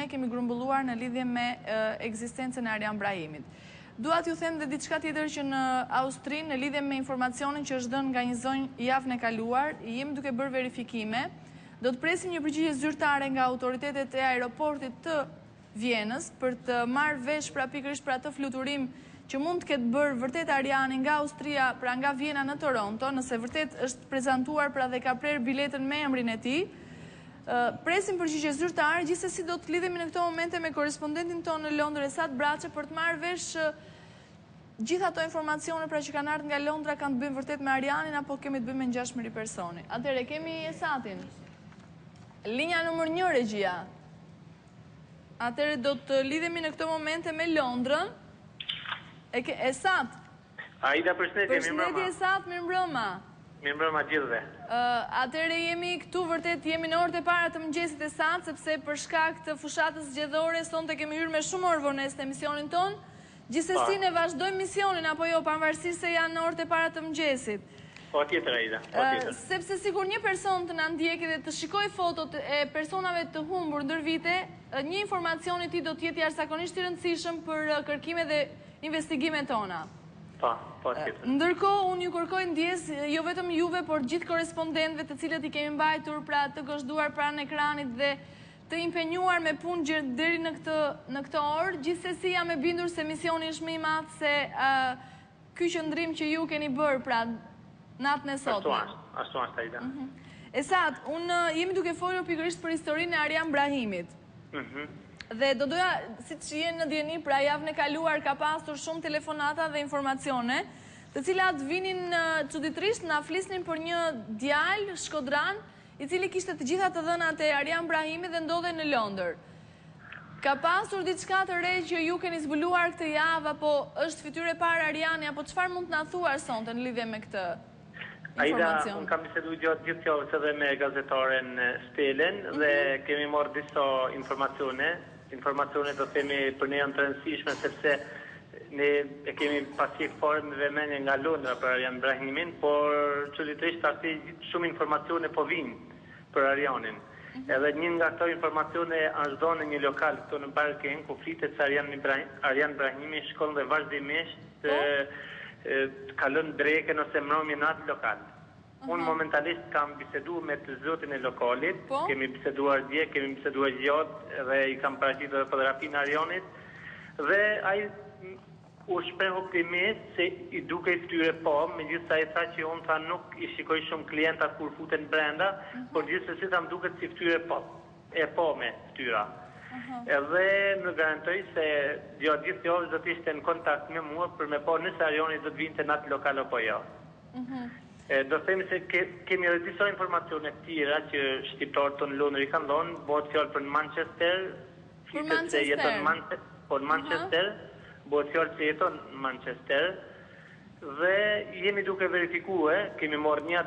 ne kemi grumbulluar në lidhje me ekzistencën e Arjan Brahimit. Dua t'ju them dhe diçka tjetër që në Austrinë, në lidhje me informacionin që është dhënë nga një zonjë javën e kaluar, jemi duke bërë verifikime. Do të presim një përgjigje zyrtare nga autoritetet e aeroportit të Vjenës për të marrë vesh pra pikërisht për atë fluturim që mund të ketë bërë vërtet Arjani nga Austria, pra nga Vjena në Toronto, nëse vërtet është prezentuar pra dhe ka prerë biletën me emrin e tij. Presim përgjigje zyrtare, gjithsesi do të lidhemi në këto momente me korespondentin tonë në Londër, Esat Braçe, për të marrë vesh gjitha ato informacione pra që kanë ardhur nga Londra kanë të bëjnë vërtet me Arjanin apo kemi të bëjmë me 16 personi. Atëherë kemi Esatin. Linja numër 1 regjia. Atëherë do të lidhemi në këto momente me Londrën. Esat. Aida, përshëndetje, Përshëndetje Esat, mirëmbrëma. Mirëmbrëma gjithëve. Atëherë jemi këtu vërtet, jemi në orët e para të mëngjesit Esat, sepse për shkak të fushatës zgjedhore sonte kemi hyrë me shumë orë vonesë në emisionin ton. Gjithsesi ne vazhdojmë misionin apo jo, pavarësisht se janë në orët e para të mëngjesit. Po tjetër, Aida, po tjetër. Sepse sikur një person të na ndjekë dhe të shikoj fotot e personave të humbur ndër vite, një informacion i tij do të jetë jashtëzakonisht i rëndësishëm për kërkimet dhe investigimet tona. Po tjetër. Ndërkohë, unë ju kërkoj ndjes, jo vetëm juve, por gjithë korespondentëve të cilët i kemi mbajtur pra të gozhduar pranë ekranit dhe të impenjuar me punë deri në këtë orë, gjithsesi jam e bindur se misioni është më i madh se ky qëndrim që ju keni bërë pra natën e sotme. Ashtu është, Aida. Esat, unë jemi duke folur pikërisht për historinë e Arjan Brahimit. Dhe do doja, si që jenë në djeni, pra javën e kaluar ka pasur shumë telefonata dhe informacione, të cilat vinin çuditërisht na flisnin për një djalë shkodran, i cili kishte të gjitha të dhënat e Arjan Brahimit dhe ndodhe në Londër. Ka pasur diçka të re që ju keni zbuluar këtë javë, apo është fytyrë e parë Arjani, apo çfarë mund të na thuar sonte në lidhje me këtë informacion? Aida, unë kam biseduar gjatë gjithë javës edhe me gazetaren Stelen dhe kemi marrë disa informacione do themi për ne janë të rëndësishme sepse ne e kemi pasi fare me vëmendje nga Londra për Arjan Brahimin, por çuditërisht tani shumë informacione po vinë për Arjanin. Edhe një nga këto informacione është dhënë në një lokal këtu në Barking, ku flitet se Arjan Brahimi shkon dhe vazhdimisht të kalon drekën ose mbrëmjen në atë lokal. Unë momentalisht kam biseduar me të zotin e lokalit, kemi biseduar dje, kemi biseduar gjatë dhe i kam paraqitur edhe fotografinë e Arjanit dhe ai u shpreh optimist se i duke i fytyrë po, megjithëse ai tha që unë tha nuk i shikoj shumë klientat kur futen brenda, por gjithsesi tha më duket si fytyrë po me fytyra. Edhe më garantoj se gjatë gjithë javës do të ishte në kontakt me mua për me po nëse Arjani do të vinte në atë lokal apo jo. Do themi se kemi edhe disa informacione tjera që shqiptarët tonë në Londër i kanë dhënë, bëhet fjalë për Manchester, flitet se jeton në Manchester, bëhet fjalë se jeton në Manchester, dhe jemi duke verifikuar, kemi marrë një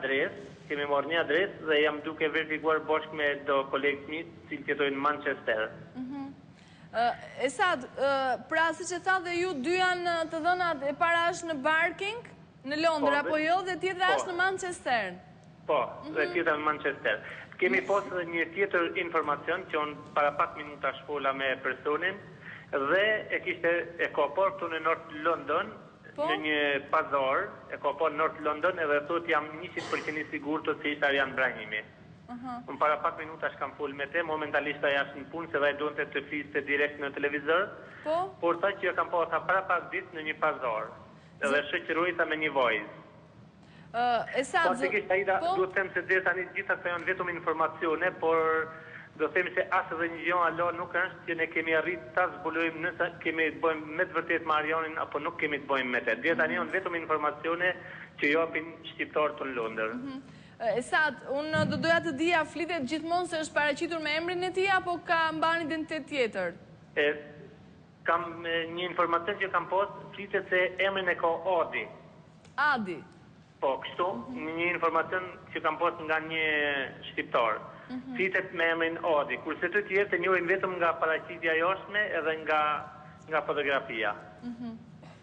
adresë dhe jam duke verifikuar bashkë me do kolegë mi që jetojnë në Manchester. Esat, pra siç e tha dhe ju, dy janë të dhënat e para është në Barking, në Londër, apo jo, dhe tjetra është në Manchester? Po, dhe tjetra në Manchester. Kemi posë dhe një tjetër informacion që unë para pak minuta shpola me personin dhe e ka por këtu në North London, në një pazar, e ka por në North London edhe thot jam 100% i sigurt se ishte Arjan Brahimi. Unë para pak minuta shkam fol me te, momentalisht ajo është në punë se dhe donte të fliste direkt në televizor, por tha që kam pasur para pak ditë në një pazar. Edhe shoqërojta me një vajzë. Faktikisht Aida, duhet të them se deri tani gjitha këto janë vetëm informacione, por do të them se as edhe një gjë Allah nuk është që ne kemi arritë ta zbulojmë nëse kemi të bëjmë me të vërtetë me Arjanin apo nuk kemi të bëjmë me të. Deri tani janë vetëm informacione që japin shqiptarët në Londër. Esat, unë do doja të dija, flitet gjithmonë se është paraqitur me emrin e tij apo ka mban identitet tjetër? Kam një informacion që kam pas, flitet se emrin e ka Adi. Adi? Po, kështu, një informacion që kam pas nga një shqiptar. Flitet me emrin Adi, kurse të tjerë të njohin vetëm nga paraqitja jashtme edhe nga fotografia.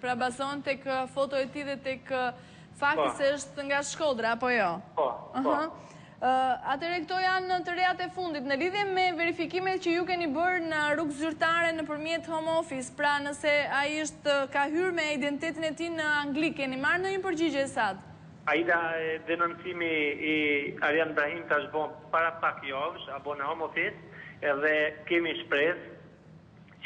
Pra bazohen tek foto e tij dhe tek fakti se është nga Shkodra, apo jo? Po. Atëre këto janë të reat e fundit. Në lidhje me verifikimet që ju keni bërë në rrugë zyrtare nëpërmjet home office, pra nëse ai ka hyrë me identitetin e tij në Angli, keni marrë ndonjë përgjigje sot? Aida, denoncimi i Arjan Brahim tash bon para pak javësh, apo në home office, edhe kemi shpresë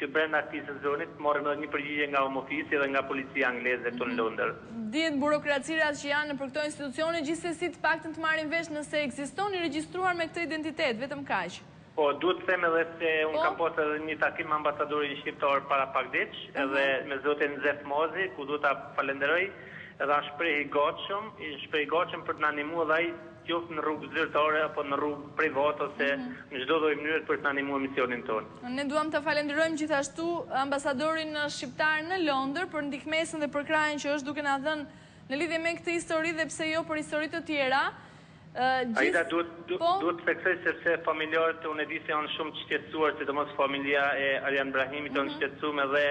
që brenda këtij sezoni të marrim edhe një përgjigje nga home office dhe nga policia angleze këtu në Londër. Dihet burokracirat që janë për këto institucione, gjithsesi të paktën të marrin vesh nëse ekziston i regjistruar me këtë identitet, vetëm kaq. Po, duhet të them edhe se unë kam pasur edhe një takim me ambasadorin shqiptar para pak ditësh, edhe me zotin Zef Mozi, ku duhet ta falenderoj, edhe a shpreh i gatshëm për të na ndihmuar dhe ai qoftë në rrugë zyrtare apo në rrugë private ose në çdo lloj mënyrë për të na ndihmuar misionin tonë. Ne duam të falenderojmë gjithashtu ambasadorin shqiptar në Londër për ndihmësën dhe për krahjen që është duke na dhënë në lidhje me këtë histori dhe pse jo për histori të tjera. Aida, duhet të theksoj sepse familjarët unë e di se janë shumë të shqetësuar, sidomos familja e Arjan Brahimit janë shqetësuar edhe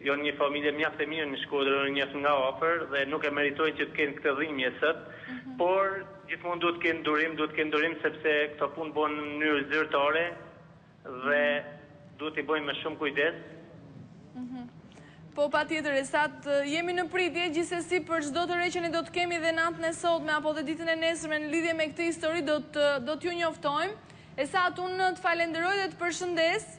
janë një familje mjaft e mirë në Shkodër, njëf nga afër dhe nuk e meritojnë që të kenë këtë dhimbje sot, por gjithmonë duhet të kenë durim sepse këto punë bëhen në mënyrë zyrtare dhe duhet i bëjmë me shumë kujdes. Po patjetër, sot jemi në pritje gjithsesi për çdo të re që ne do të kemi dhe natën e sotme apo dhe ditën e nesërme në lidhje me këtë histori do t'ju njoftojmë. Sot unë të falenderoj dhe të përshëndes.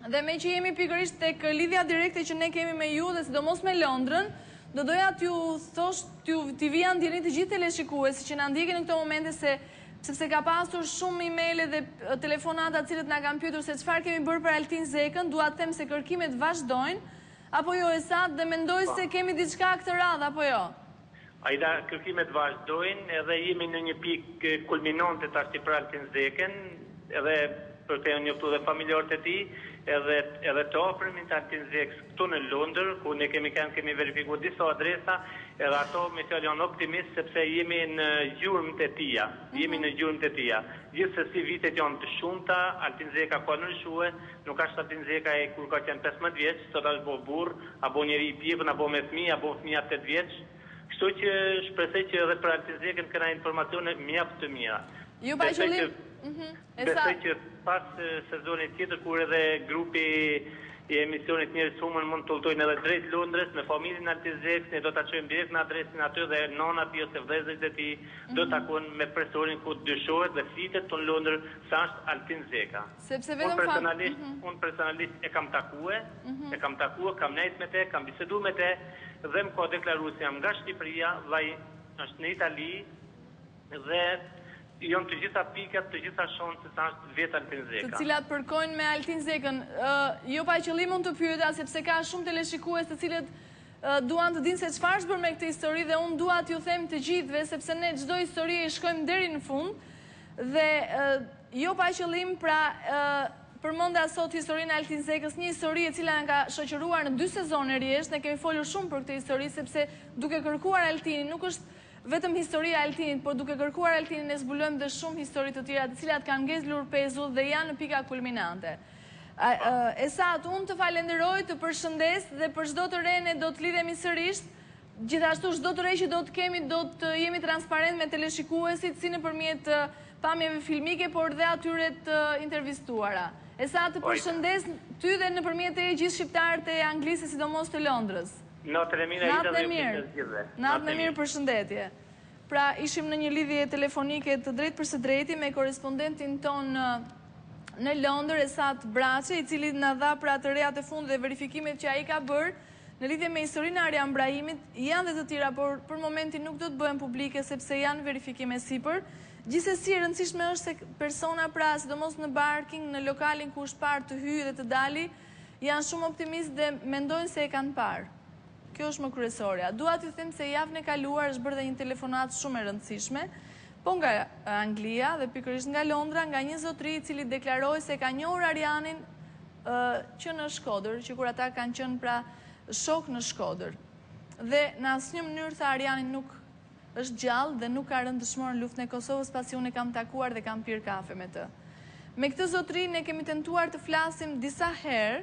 Dhe me që jemi pikërisht tek lidhja direkte që ne kemi me ju dhe sidomos me Londrën, do doja t'ju thosh, t'i vija ndjeni të gjithë teleshikuesi që na ndjekin në këto momente sepse ka pasur shumë emaile dhe telefonata cilët na kanë pyetur se çfarë kemi bërë për Altin Zekën, dua të them se kërkimet vazhdojnë, apo jo Esat, dhe mendoj se kemi diçka këtë radhë, apo jo? Aida, kërkimet vazhdojnë edhe jemi në një pikë kulminante tash për Altin Zekën, edhe për të njoftuar dhe familjarët e tij, edhe të afërmin të Altin Zekës këtu në Londër, ku ne kemi verifikuar disa adresa, edhe ato me fjalë janë optimist sepse jemi në gjurmët e tija. Gjithsesi vitet janë të shumta, Altin Zeka ka ndryshuar, nuk është Altin Zeka e kur ka qenë 15 vjeç, sot është bo burr, apo njeri i pjekun, apo me fëmijë, apo fëmia 8 vjeç. Kështu që shpresoj që edhe për Altin Zekën kena informacione mjaft të mira. Ju pa qëllim. Besoj që pas sezonit tjetër, kur edhe grupi i emisionit Njerëz Humën mund të udhtojnë edhe drejt Londrës me familjen e Altin Zekës, ne do ta çojmë direkt në adresën aty dhe nonat ose vëllezërit e tij do të takojnë me personin ku dyshohet dhe flitet në Londër sa është Altin Zeka. Sepse vetëm unë personalisht e kam takuar, kam nejt me te, kam biseduar me te dhe më ka deklaruar se jam nga Shqipëria, vllai është në Itali dhe janë të gjitha pikat, të gjitha shanset është vetë Altin Zeka. Të cilat përkojnë me Altin Zekën. Jo pa qëllim mund të pyeta, sepse ka shumë teleshikues të cilët duan të dinë se çfarë është bërë me këtë histori dhe unë dua t'ju them të gjithëve, sepse ne çdo histori e shkojmë deri në fund dhe jo pa qëllim pra përmenda sot historinë e Altin Zekës, një histori e cila na ka shoqëruar në 2 sezone rresht, ne kemi folur shumë për këtë histori sepse duke kërkuar Altinin nuk është vetëm historia e Altinit, por duke kërkuar Altinin ne zbulojmë dhe shumë histori të tjera të cilat kanë ngezur pezull dhe janë në pika kulminante. Esat, unë të falenderoj, të përshëndes dhe për çdo të re ne do të lidhemi sërish. Gjithashtu çdo të re që do të kemi do të jemi transparent me teleshikuesit si nëpërmjet pamjeve filmike, por dhe atyre të intervistuara. Esat, të përshëndes ty dhe nëpërmjet e gjithë shqiptarët e Anglisë, sidomos të Londrës. Natën e mirë, Natën e mirë, përshëndetje. Pra, ishim në një lidhje telefonike të drejt për së drejti me korespondentin ton në Londër, Esat Braçe, i cili na dha pra të reat e fundit dhe verifikimet që ai ka bërë në lidhje me historinë e Arjan Brahimit. Janë dhe të tjera, por për momentin nuk do të bëhen publike sepse janë verifikime sipër. Gjithsesi, e rëndësishme është se persona pra, sidomos në parking, në lokalin ku është parë të hyjë dhe të dali, janë shumë optimist dhe mendojnë se e kanë parë. Kjo është më kryesorja. Dua t'ju them se javën e kaluar është bërë dhe një telefonat shumë e rëndësishme, po nga Anglia dhe pikërisht nga Londra, nga një zotëri i cili deklaroi se ka njohur Arjanin që në Shkodër, që kur ata kanë qenë pra shok në Shkodër. Dhe në asnjë mënyrë tha Arjani nuk është gjallë dhe nuk ka rënë dëshmor në luftën e Kosovës, pasi unë e kam takuar dhe kam pirë kafe me të. Me këtë zotëri ne kemi tentuar të flasim disa herë.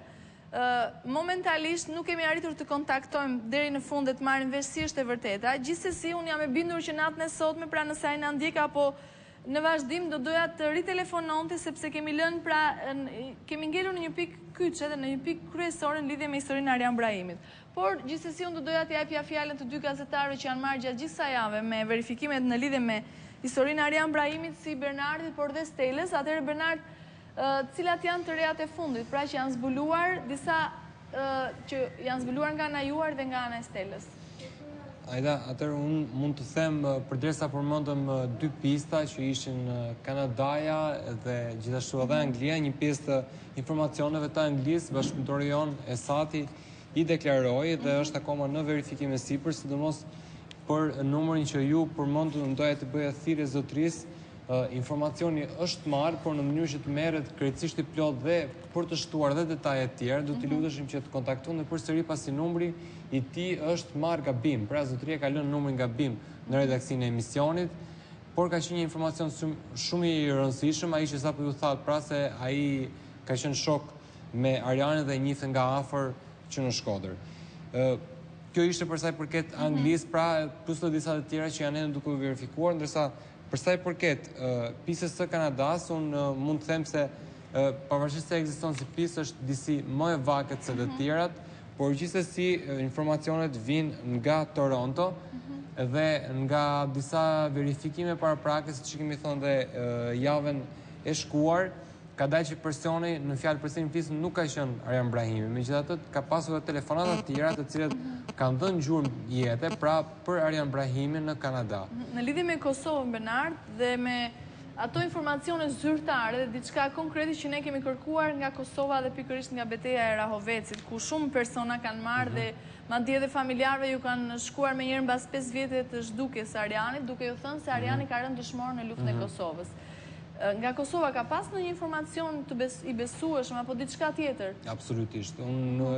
Momentalisht nuk kemi arritur të kontaktojmë deri në fund dhe të marrim vesh si është e vërteta. Gjithsesi, unë jam e bindur që natën e sotme, pra nëse ai na ndjek apo në vazhdim do doja të ritelefononte sepse kemi lënë kemi ngelur në një pikë kyçe dhe në një pikë kryesore në lidhje me historinë e Arjan Brahimit. Por gjithsesi unë do doja të japja fjalën të dy gazetarëve që janë marrë gjatë gjithë kësaj jave me verifikimet në lidhje me historinë e Arjan Brahimit si Bernardit por dhe Stelës. Atëherë Bernard, cilat janë të reat e fundit, pra që janë zbuluar disa që janë zbuluar nga ana juaj dhe nga ana e Stelës? Ajda, atër unë mund të them përderisa përmendëm dy pista që ishin Kanadaja dhe gjithashtu edhe Anglia, një pjesë të informacioneve të Anglisë, bashkëpunëtori jonë Esati i deklaroi dhe është akoma në verifikim e sipër, sidomos për numrin që ju përmendën, doja të bëja thirrje zotërisë. Informacioni është marrë, por në mënyrë që të merret krejtësisht i plot dhe për të shtuar dhe detajet tjera, do t'i luteshim që të kontaktojnë përsëri pasi numri i tij është marrë gabim. Pra zotëria ka lënë numrin gabim në redaksinë e emisionit, por ka qenë një informacion shumë i rëndësishëm, ai që sapo ju thatë, pra se ai ka qenë shok me Arjanin dhe njihte nga afër që në Shkodër. Kjo ishte për sa i përket Anglisë, pra plus të disa të tjera që janë ende duke u verifikuar, ndërsa për sa i përket pisës së Kanadas, unë mund të them se pavarësisht se ekziston si pisë, është disi më e vakët se të tjerat, por gjithsesi informacionet vijnë nga Toronto dhe nga disa verifikime paraprake, siç kemi thënë dhe javën e shkuar, ka dalë që personi në fjalë përsimin pisën nuk ka qenë Arjan Brahimi. Megjithatë, ka pasur edhe telefonata të tjera të cilat kanë dhënë gjurmë jete pra për Arjan Brahimin në Kanada. Në lidhje me Kosovën, Bernard, dhe me ato informacione zyrtare dhe diçka konkrete që ne kemi kërkuar nga Kosova dhe pikërisht nga betejë e Rahovecit, ku shumë persona kanë marrë dhe madje edhe familjarëve ju kanë shkuar me njëherë mbas 5 vjeteve të zhdukjes së Arjanit, duke ju thënë se Arjani ka rënë dëshmor në luftën e Kosovës. Nga Kosova ka pas në një informacion i besueshëm apo diçka tjetër? Absolutisht. Unë,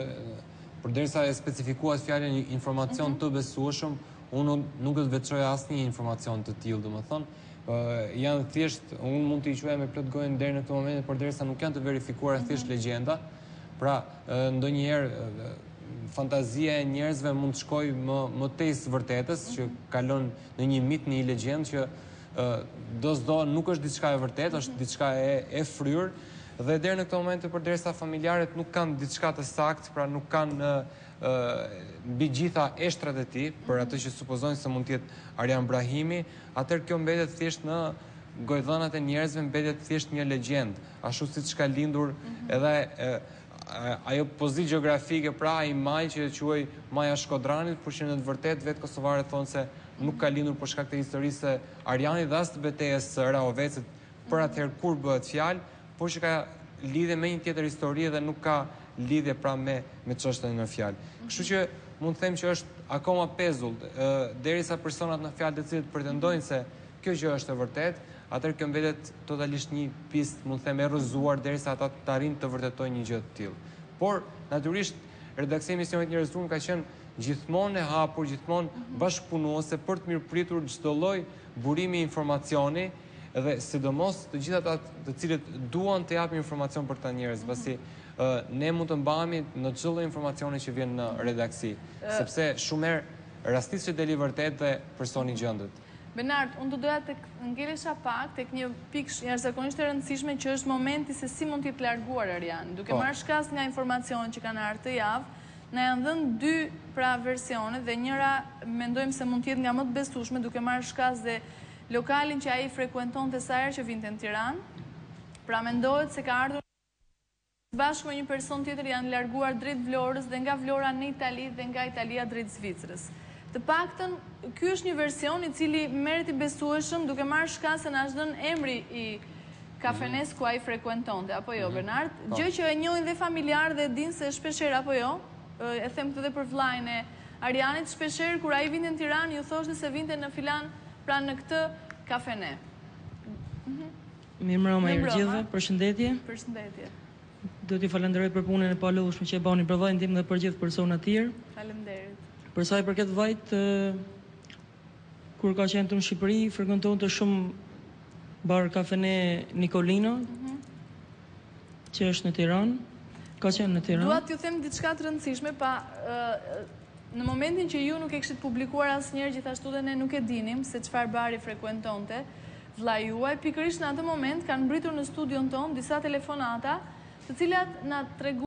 përderisa e specifikuat fjalën informacion të besueshëm, unë nuk do të veçoja asnjë informacion të tillë, domethënë, janë thjesht, unë mund t'i quaj me plot gojën deri në këtë moment, përderisa nuk janë të verifikuara, thjesht legjenda. Pra, ndonjëherë fantazia e njerëzve mund të shkojë më tej së vërtetës, që kalon në një mit, në një legjendë që do s'do nuk është diçka e vërtetë, është diçka e fryrë, dhe deri në këtë moment përderisa familjarët nuk kanë diçka të saktë, pra nuk kanë mbi gjitha eshtrat e tij, për atë që supozojnë se mund të jetë Arjan Brahimi, atëherë kjo mbetet thjesht në gojdhënat e njerëzve, mbetet thjesht një legjendë, ashtu siç ka lindur edhe ajo pozitë gjeografike, pra ai maj që quhej Maja Shkodranit, por që në të vërtetë vetë kosovarët thonë se nuk ka lindur për shkak të historisë së Arjanit dhe as të betejës së Rahovecit për atëherë kur bëhet fjalë, por që ka lidhje me një tjetër histori dhe nuk ka lidhje pra me çështën në fjalë. Kështu që mund të them që është akoma pezull, derisa personat në fjalë të cilët pretendojnë se kjo gjë është e vërtetë, atëherë kjo mbetet totalisht një pistë, mund të them, e rrëzuar derisa ata të arrijnë të vërtetojnë një gjë të tillë. Por natyrisht redaksioni i emisionit Njerëzrum ka qenë gjithmonë e hapur, gjithmonë bashkëpunuese për të mirëpritur çdo lloj burimi informacioni dhe sidomos të gjithë ata të cilët duan të japin informacion për ta njerëz, pasi ne mund të mbahemi në çdo lloj informacioni që vjen në redaksi, sepse shumë herë rastisht që deli vërtet dhe personi gjendet. Bernard, unë do doja të ngelesha pak tek një pikë jashtëzakonisht e rëndësishme që është momenti se si mund të jetë larguar Arjani. Duke marrë shkas nga informacionet që kanë ardhur të javë, na janë dhënë dy pra versione dhe njëra mendojmë se mund të jetë nga më të besueshme, duke marrë shkas dhe lokalin që ai frekuentonte sa herë që vinte në Tiranë. Pra mendohet se ka ardhur bashkë me një person tjetër, janë larguar drejt Vlorës dhe nga Vlora në Itali dhe nga Italia drejt Zvicrës. Të paktën, ky është një version i cili merret i besueshëm duke marrë shkas se na është dhënë emri i kafenes ku ai frekuentonte, apo jo, Bernard? Gjë që e njohin dhe familjarë dhe dinë se shpeshherë, apo jo, e them këtë dhe për vllajën e Arjanit, shpeshherë kur ai vinte në Tiranë ju thoshte se vinte në filan, pra në këtë kafene. Mirëmbrëma ju gjithëve, përshëndetje. Përshëndetje. Do t'ju falenderoj për punën e palodhueshme që e bani për vllajën tim dhe për gjithë personat e tjerë. Faleminderit. Për sa i përket vllajt, kur ka qenë në Shqipëri, frekuentonte shumë bar kafene Nikolino, që është në Tiranë. Ka qenë në Tiranë. Dua t'ju them diçka të rëndësishme, në momentin që ju nuk e kishit publikuar asnjëherë, gjithashtu dhe ne nuk e dinim se çfarë bari frekuentonte, vlla juaj, pikërisht në atë moment kanë mbritur në studion tonë disa telefonata, të cilat na tregu